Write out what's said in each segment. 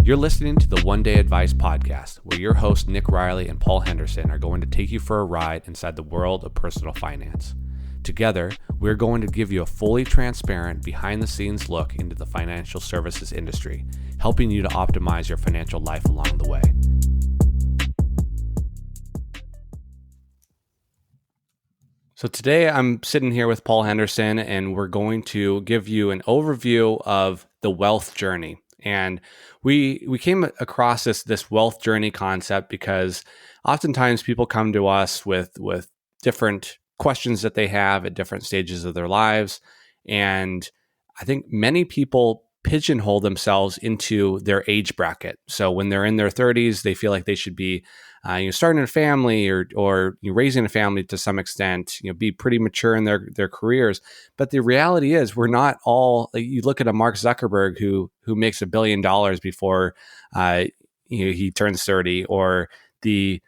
You're listening to the One Day Advice podcast, where your hosts Nick Riley and Paul Henderson are going to take you for a ride inside the world of personal finance. Together, we're going to give you a fully transparent, behind-the-scenes look into the financial services industry, helping you to optimize your financial life along the way. So today I'm sitting here with Paul Henderson, and we're going to give you an overview of the wealth journey. And we came across this wealth journey concept because oftentimes people come to us with different questions that they have at different stages of their lives. And I think many people pigeonhole themselves into their age bracket. So when they're in their 30s, they feel like they should be starting a family or raising a family to some extent, be pretty mature in their careers. But the reality is we're not all, you look at a Mark Zuckerberg who makes $1 billion before he turns 30, or the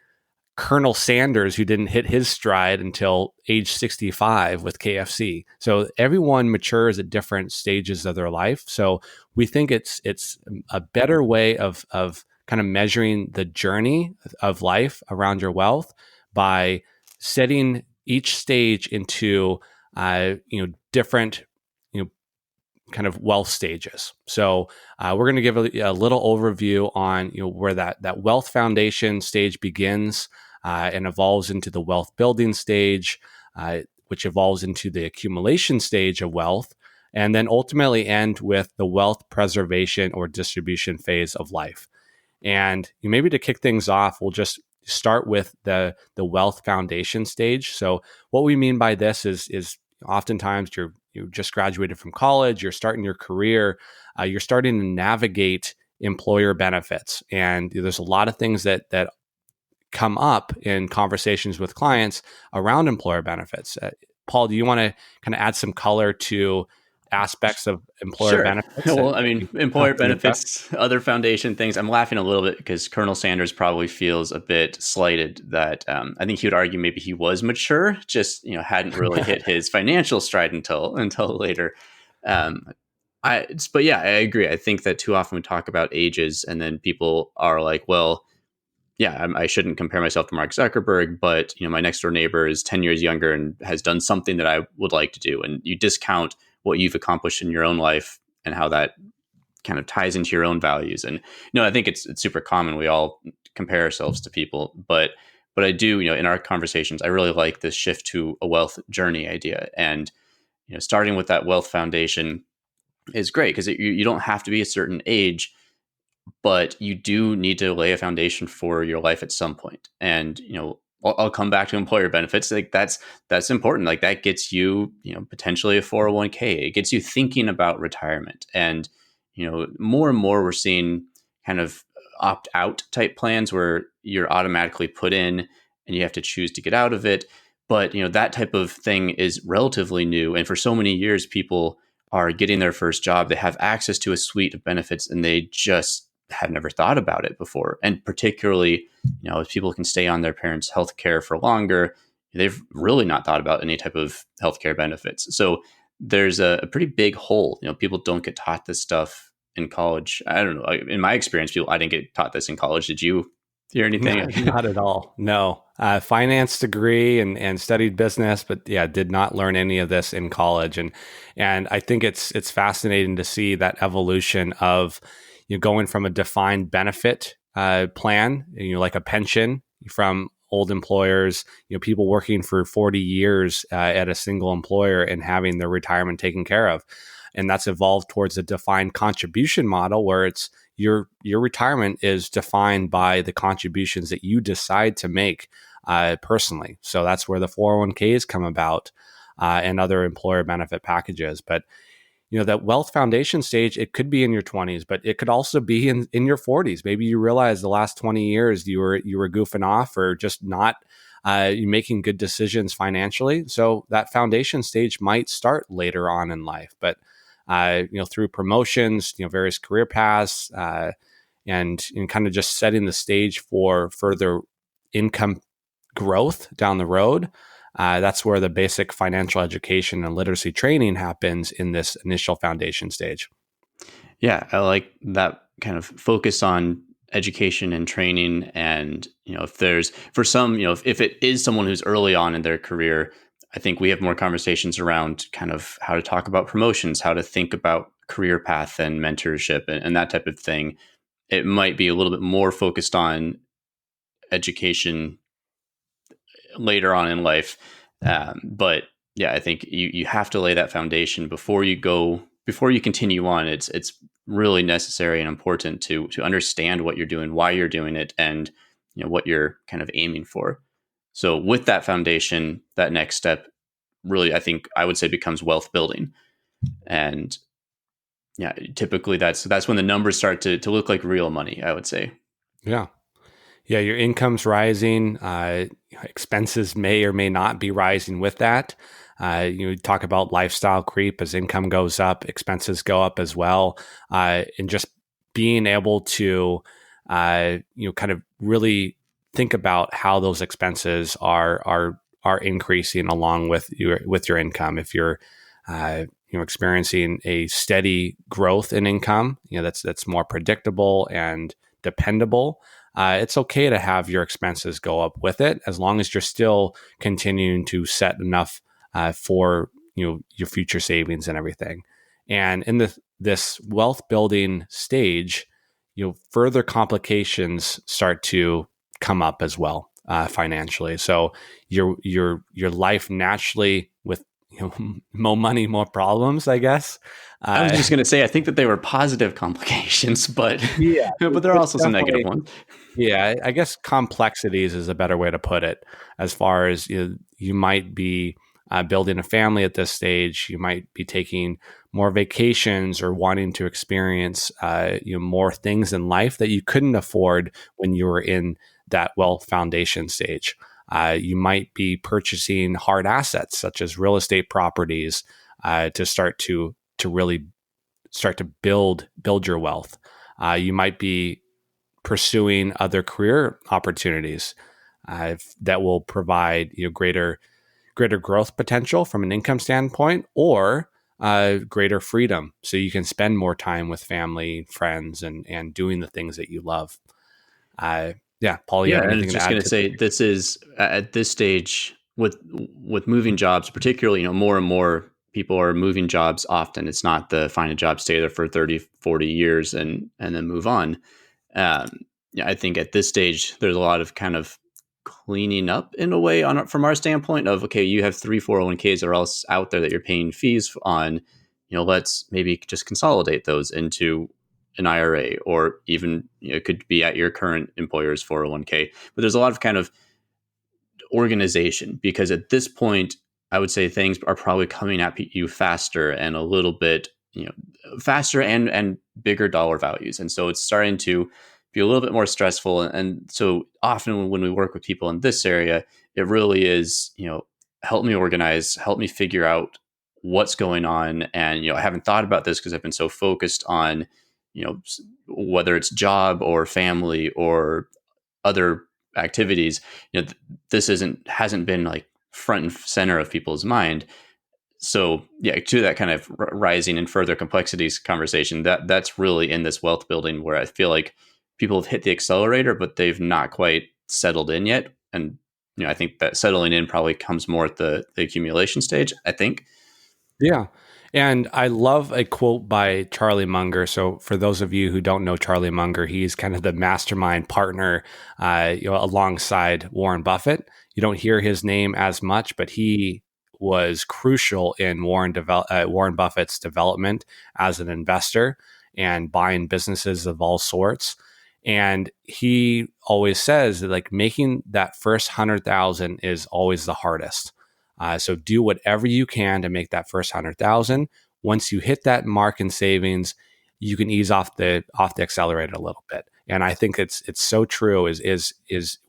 Colonel Sanders, who didn't hit his stride until age 65 with KFC. So everyone matures at different stages of their life. So we think it's a better way of kind of measuring the journey of life around your wealth by setting each stage into different kind of wealth stages. So we're going to give a little overview on where that wealth foundation stage begins and evolves into the wealth building stage, which evolves into the accumulation stage of wealth, and then ultimately end with the wealth preservation or distribution phase of life. And maybe to kick things off, we'll just start with the wealth foundation stage. So what we mean by this is oftentimes you just graduated from college, you're starting your career, you're starting to navigate employer benefits. And there's a lot of things that come up in conversations with clients around employer benefits. Paul, do you want to kind of add some color to aspects of employer benefits? Well, I mean, employer benefits, other foundation things. I'm laughing a little bit because Colonel Sanders probably feels a bit slighted that I think he would argue maybe he was mature, just hadn't really hit his financial stride until later. But yeah, I agree. I think that too often we talk about ages, and then people are like, well, yeah, I shouldn't compare myself to Mark Zuckerberg, but my next door neighbor is 10 years younger and has done something that I would like to do. And you discount what you've accomplished in your own life and how that kind of ties into your own values. And I think it's super common. We all compare ourselves to people, but I do, in our conversations, I really like this shift to a wealth journey idea. And starting with that wealth foundation is great because you don't have to be a certain age, but you do need to lay a foundation for your life at some point. And, I'll come back to employer benefits. Like that's important. Like that gets you, potentially a 401k. It gets you thinking about retirement. And, more and more we're seeing kind of opt out type plans where you're automatically put in and you have to choose to get out of it. But, that type of thing is relatively new. And for so many years, people are getting their first job. They have access to a suite of benefits and they just have never thought about it before. And particularly, if people can stay on their parents' healthcare for longer, they've really not thought about any type of healthcare benefits. So there's a pretty big hole. People don't get taught this stuff in college. I don't know. In my experience, I didn't get taught this in college. Did you hear anything? Not at all. No. Finance degree and studied business, but yeah, did not learn any of this in college. And I think it's fascinating to see that evolution of going from a defined benefit plan, like a pension from old employers, people working for 40 years at a single employer and having their retirement taken care of. And that's evolved towards a defined contribution model where it's your retirement is defined by the contributions that you decide to make personally. So that's where the 401ks come about and other employer benefit packages. But that wealth foundation stage, it could be in your 20s, but it could also be in your 40s. Maybe you realize the last 20 years you were goofing off or just not making good decisions financially. So that foundation stage might start later on in life, but through promotions, various career paths, and kind of just setting the stage for further income growth down the road. That's where the basic financial education and literacy training happens in this initial foundation stage. Yeah, I like that kind of focus on education and training. And if there's for some, if it is someone who's early on in their career, I think we have more conversations around kind of how to talk about promotions, how to think about career path and mentorship, and that type of thing. It might be a little bit more focused on education later on in life. But yeah, I think you have to lay that foundation before you continue on. It's really necessary and important to understand what you're doing, why you're doing it, and what you're kind of aiming for. So with that foundation, that next step really, I think I would say, becomes wealth building. And yeah, typically that's when the numbers start to look like real money, I would say. Yeah. Yeah, your income's rising. Expenses may or may not be rising with that. You talk about lifestyle creep as income goes up, expenses go up as well, and just being able to, kind of really think about how those expenses are increasing along with your income. If you're experiencing a steady growth in income, that's more predictable and dependable. It's okay to have your expenses go up with it as long as you're still continuing to set enough for your future savings and everything. And in this wealth building stage, further complications start to come up as well financially. So your life naturally with more money, more problems, I guess. I was Uh, just going to say, I think that they were positive complications, but yeah, but there are it's also some negative definitely. ones. Yeah, I guess complexities is a better way to put it. As far as you might be building a family at this stage, you might be taking more vacations or wanting to experience more things in life that you couldn't afford when you were in that wealth foundation stage. You might be purchasing hard assets such as real estate properties to start to really start to build your wealth. You might be pursuing other career opportunities that will provide greater growth potential from an income standpoint, or greater freedom, so you can spend more time with family, friends, and doing the things that you love. Yeah, Paul, you Yeah, have and I was anything to just add going to to that? say, this is at this stage with moving jobs, particularly, more and more people are moving jobs often. It's not the find a job, stay there for 30, 40 years and then move on. Um, yeah, I think at this stage there's a lot of kind of cleaning up in a way on from our standpoint of, okay, you have three 401ks that are else out there that you're paying fees on. Let's maybe just consolidate those into an IRA, or even it could be at your current employer's 401k. But there's a lot of kind of organization, because at this point I would say things are probably coming at you faster and a little bit faster and bigger dollar values, and so it's starting to be a little bit more stressful. And so often when we work with people in this area, it really is help me organize, help me figure out what's going on. And I haven't thought about this because I've been so focused on whether it's job or family or other activities. This hasn't been like front and center of people's mind. So yeah, to that kind of rising and further complexities conversation, that's really in this wealth building where I feel like people have hit the accelerator, but they've not quite settled in yet. And I think that settling in probably comes more at the accumulation stage, I think. Yeah. And I love a quote by Charlie Munger. So, for those of you who don't know Charlie Munger, he's kind of the mastermind partner alongside Warren Buffett. You don't hear his name as much, but he was crucial in Warren Buffett's development as an investor and buying businesses of all sorts. And he always says that, like, making that first 100,000 is always the hardest. So do whatever you can to make that first 100,000. Once you hit that mark in savings, you can ease off the accelerator a little bit. And I think it's so true. Is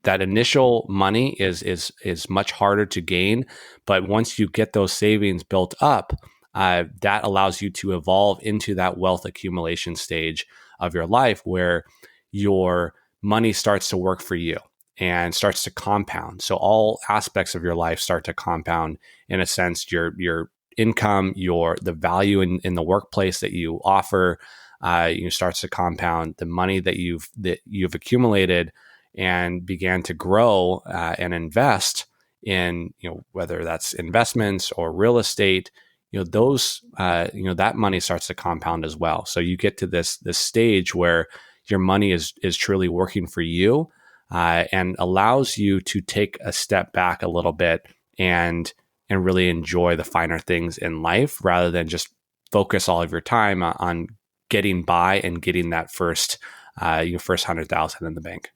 that initial money is much harder to gain, but once you get those savings built up, that allows you to evolve into that wealth accumulation stage of your life where your money starts to work for you and starts to compound. So all aspects of your life start to compound in a sense. Your income, the value in the workplace that you offer, starts to compound. The money that you've accumulated and began to grow and invest in, whether that's investments or real estate, those that money starts to compound as well. So you get to this stage where your money is truly working for you, and allows you to take a step back a little bit and really enjoy the finer things in life, rather than just focus all of your time on getting by and getting that first 100,000 in the bank.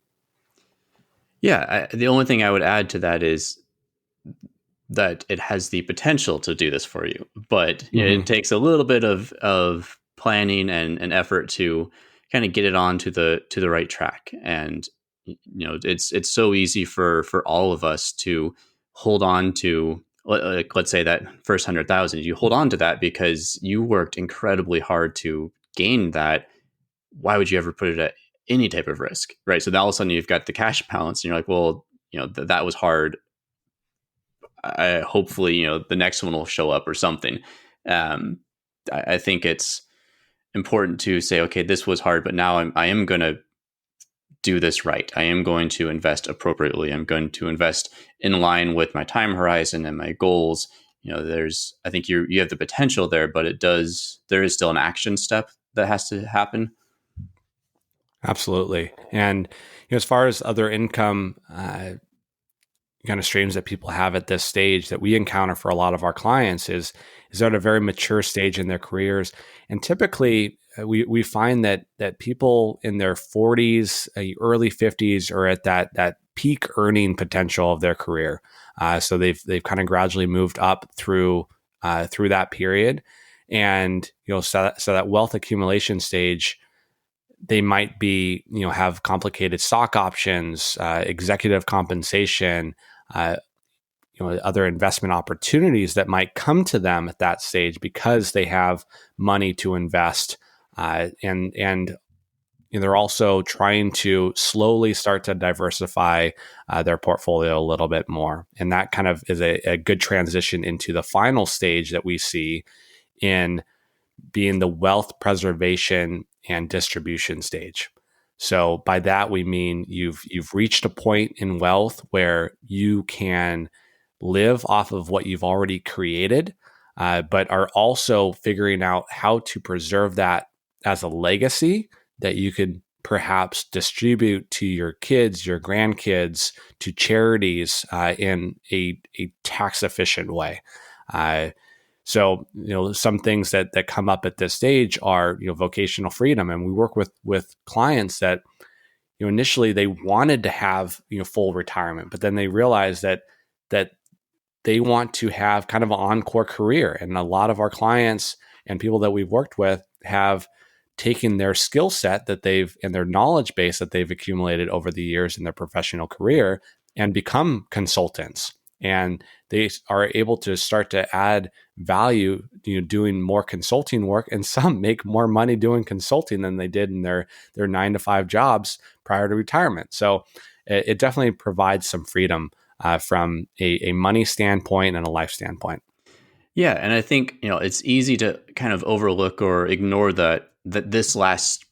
Yeah, the only thing I would add to that is that it has the potential to do this for you, but it Hmm. takes a little bit of planning and effort to kind of get it on to the right track. And it's so easy for all of us to hold on to, like, let's say that first 100,000. You hold on to that because you worked incredibly hard to gain that. Why would you ever put it at any type of risk, right? So now all of a sudden you've got the cash balance, and you're like, well, that was hard. Hopefully, the next one will show up or something. Um, I think it's important to say, okay, this was hard, but now I am going to do this right. I am going to invest appropriately. I'm going to invest in line with my time horizon and my goals. I think you have the potential there, but there is still an action step that has to happen. Absolutely. And as far as other income kind of streams that people have at this stage that we encounter for a lot of our clients is they're at a very mature stage in their careers, and typically we find that people in their 40s, early 50s are at that peak earning potential of their career. So they've kind of gradually moved up through that period, and so that wealth accumulation stage, they might be, have complicated stock options, executive compensation, uh, other investment opportunities that might come to them at that stage because they have money to invest, and they're also trying to slowly start to diversify their portfolio a little bit more, and that kind of is a good transition into the final stage that we see in being the wealth preservation and distribution stage. So by that we mean you've reached a point in wealth where you can live off of what you've already created, but are also figuring out how to preserve that as a legacy that you could perhaps distribute to your kids, your grandkids, to charities in a tax efficient way. Uh, so, some things that come up at this stage are, vocational freedom. And we work with clients that, initially they wanted to have, full retirement, but then they realized that they want to have kind of an encore career. And a lot of our clients and people that we've worked with have taken their skill set and their knowledge base that they've accumulated over the years in their professional career and become consultants. And they are able to start to add value, doing more consulting work, and some make more money doing consulting than they did in their 9 to 5 jobs prior to retirement. So it definitely provides some freedom from a money standpoint and a life standpoint. Yeah, and I think it's easy to kind of overlook or ignore that this last,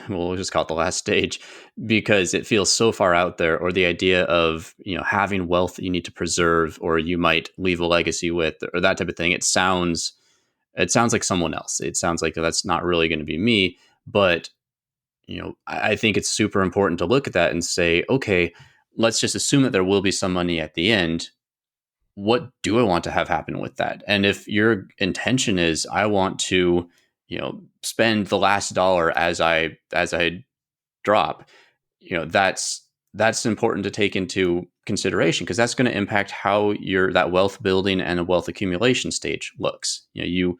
well, we'll just call it the last stage, because it feels so far out there, or the idea of having wealth that you need to preserve, or you might leave a legacy with, or that type of thing. It sounds like someone else. It sounds like that's not really going to be me. But I think it's super important to look at that and say, okay, let's just assume that there will be some money at the end. What do I want to have happen with that? And if your intention is, I want to, spend the last dollar as I drop, that's important to take into consideration, because that's going to impact how your that wealth building and a wealth accumulation stage looks. You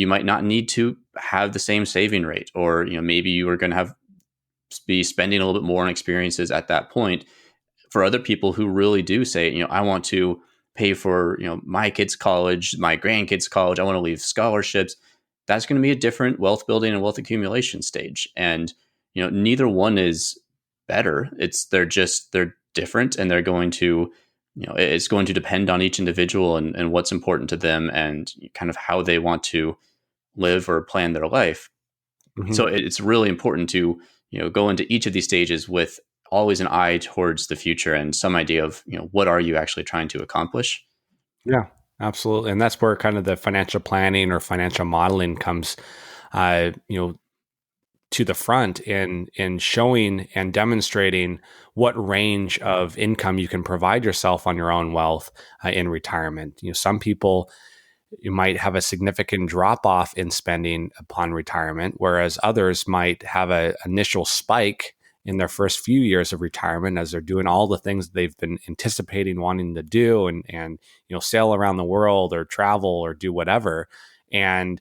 might not need to have the same saving rate, or maybe you are going to be spending a little bit more on experiences at that point. For other people who really do say, I want to pay for, my kids' college, my grandkids' college, I want to leave scholarships. That's going to be a different wealth building and wealth accumulation stage. And, neither one is better. They're different, and they're going to, it's going to depend on each individual and what's important to them, and kind of how they want to live or plan their life. Hmm. So it's really important to, go into each of these stages with always an eye towards the future and some idea of, what are you actually trying to accomplish. Yeah, absolutely. And that's where kind of the financial planning or financial modeling comes, you know, to the front in showing and demonstrating what range of income you can provide yourself on your own wealth in retirement. Some people, you might have a significant drop off in spending upon retirement, whereas others might have an initial spike in their first few years of retirement as they're doing all the things they've been anticipating wanting to do, and sail around the world or travel or do whatever. And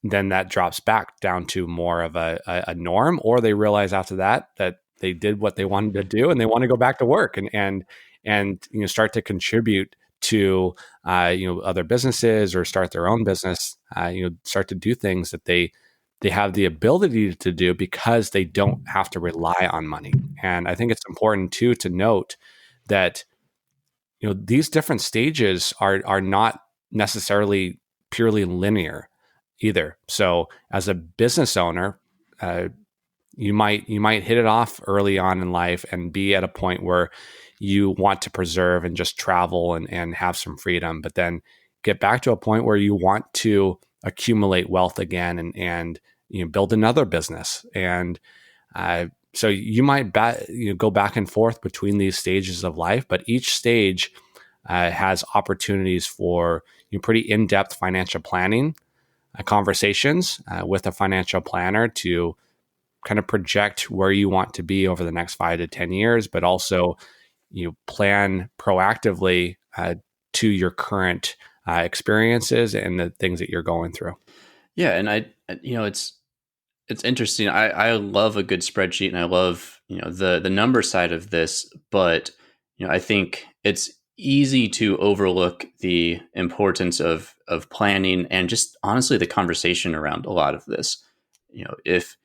then that drops back down to more of a norm, or they realize after that they did what they wanted to do and they want to go back to work and start to contribute to other businesses or start their own business, start to do things that they have the ability to do because they don't have to rely on money. And I think it's important too to note that these different stages are not necessarily purely linear either. So as a business owner, uh, you might hit it off early on in life and be at a point where you want to preserve and just travel and have some freedom, but then get back to a point where you want to accumulate wealth again and build another business. And so you might go back and forth between these stages of life, but each stage has opportunities for pretty in-depth financial planning conversations with a financial planner to kind of project where you want to be over the next 5 to 10 years, but also plan proactively to your current experiences and the things that you're going through. Yeah, and it's interesting. I love a good spreadsheet, and I love, the number side of this, but I think it's easy to overlook the importance of planning and just honestly the conversation around a lot of this. If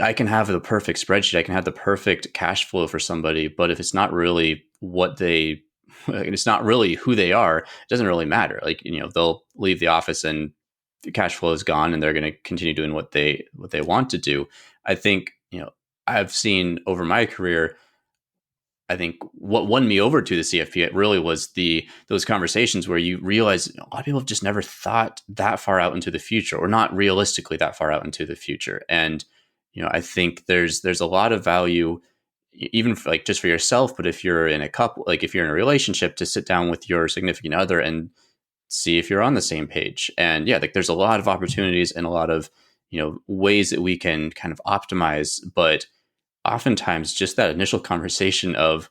I can have the perfect spreadsheet, I can have the perfect cash flow for somebody, but if it's not really what they, it's not really who they are, it doesn't really matter. Like, they'll leave the office and the cash flow is gone and they're going to continue doing what they want to do. I think, I've seen over my career, I think what won me over to the CFP, it really was those conversations where you realize a lot of people have just never thought that far out into the future, or not realistically that far out into the future. And I think there's a lot of value, even for, like, just for yourself, but if you're in a couple, like if you're in a relationship, to sit down with your significant other and see if you're on the same page. And yeah, like there's a lot of opportunities and a lot of ways that we can kind of optimize, but oftentimes just that initial conversation of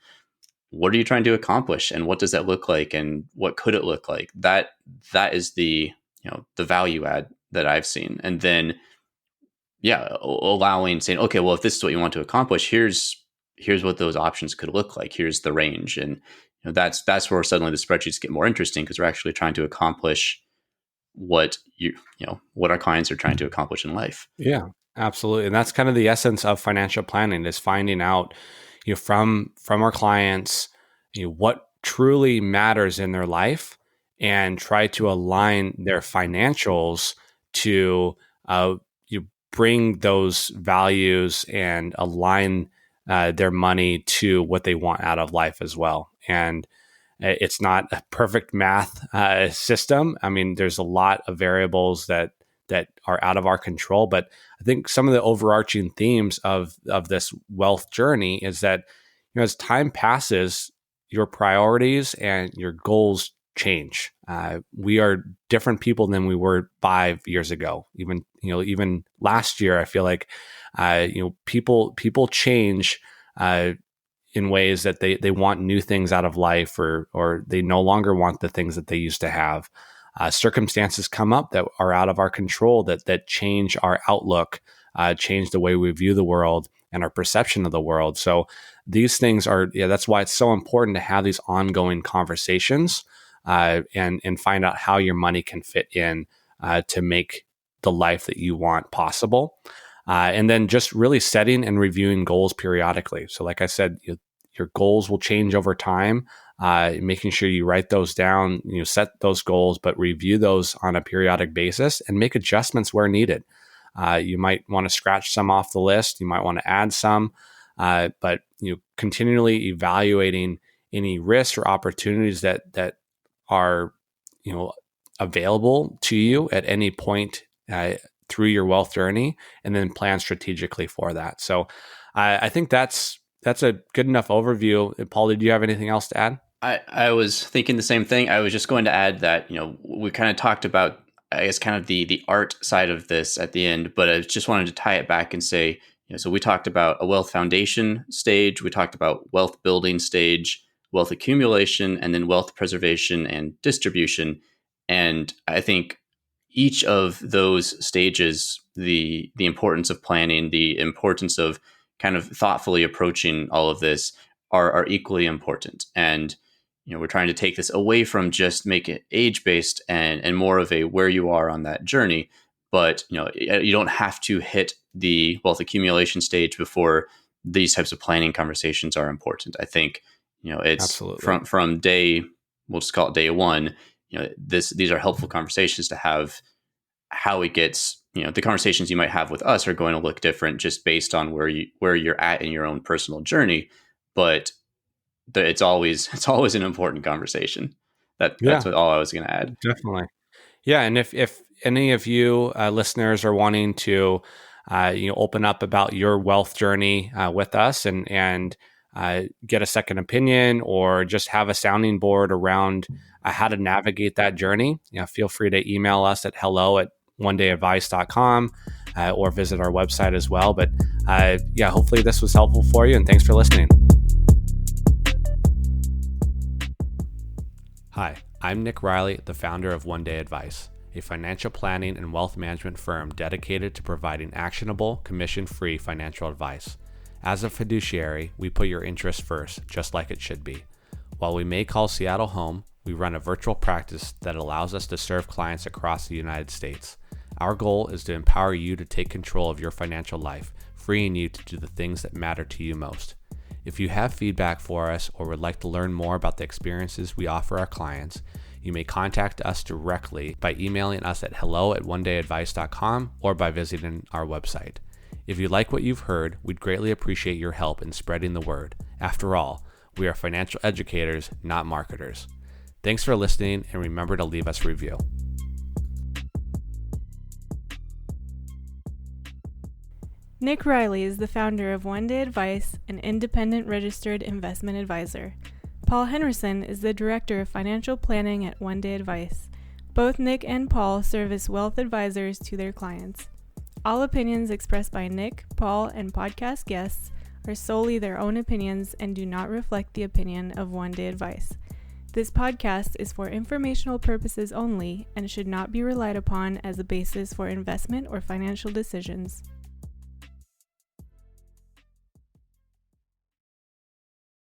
what are you trying to accomplish and what does that look like and what could it look like, that is the value add that I've seen. And then yeah, allowing, saying, okay, well, if this is what you want to accomplish, here's what those options could look like, here's the range. And that's where suddenly the spreadsheets get more interesting, because we're actually trying to accomplish what what our clients are trying to accomplish in life. Yeah, absolutely. And that's kind of the essence of financial planning, is finding out, from our clients, what truly matters in their life and try to align their financials to you bring those values and align their money to what they want out of life as well. And it's not a perfect math system. I mean, there's a lot of variables that are out of our control. But I think some of the overarching themes of this wealth journey is that as time passes, your priorities and your goals change. We are different people than we were 5 years ago. Even last year, I feel like people change. In ways that they want new things out of life, or they no longer want the things that they used to have. Circumstances come up that are out of our control that change our outlook, change the way we view the world and our perception of the world. So these things are, that's why it's so important to have these ongoing conversations and find out how your money can fit in to make the life that you want possible. And then just really setting and reviewing goals periodically. So, like I said, your goals will change over time. Making sure you write those down, set those goals, but review those on a periodic basis and make adjustments where needed. You might want to scratch some off the list. You might want to add some, but continually evaluating any risks or opportunities that are available to you at any point through your wealth journey, and then plan strategically for that. So I think that's a good enough overview. Paul, did you have anything else to add? I was thinking the same thing. I was just going to add that, we kind of talked about, I guess, kind of the art side of this at the end, but I just wanted to tie it back and say, so we talked about a wealth foundation stage, we talked about wealth building stage, wealth accumulation, and then wealth preservation and distribution. And I think each of those stages, the importance of planning, the importance of kind of thoughtfully approaching all of this are equally important. And we're trying to take this away from just make it age based and more of a where you are on that journey. But you don't have to hit the wealth accumulation stage before these types of planning conversations are important. I think it's Absolutely. from day, we'll just call it day one. These are helpful conversations to have. How it gets, the conversations you might have with us are going to look different just based on where you're at in your own personal journey. But it's always an important conversation. That's Yeah, what all I was going to add. definitely. Yeah, and if any of you listeners are wanting to, open up about your wealth journey with us and get a second opinion, or just have a sounding board around how to navigate that journey, feel free to email us at hello@onedayadvice.com or visit our website as well. But hopefully this was helpful for you, and thanks for listening. Hi, I'm Nick Riley, the founder of One Day Advice, a financial planning and wealth management firm dedicated to providing actionable, commission-free financial advice. As a fiduciary, we put your interests first, just like it should be. While we may call Seattle home, we run a virtual practice that allows us to serve clients across the United States. Our goal is to empower you to take control of your financial life, freeing you to do the things that matter to you most. If you have feedback for us or would like to learn more about the experiences we offer our clients, you may contact us directly by emailing us at hello@onedayadvice.com or by visiting our website. If you like what you've heard, we'd greatly appreciate your help in spreading the word. After all, we are financial educators, not marketers. Thanks for listening, and remember to leave us a review. Nick Riley is the founder of One Day Advice, an independent registered investment advisor. Paul Henderson is the director of financial planning at One Day Advice. Both Nick and Paul serve as wealth advisors to their clients. All opinions expressed by Nick, Paul, and podcast guests are solely their own opinions and do not reflect the opinion of One Day Advice. This podcast is for informational purposes only and should not be relied upon as a basis for investment or financial decisions.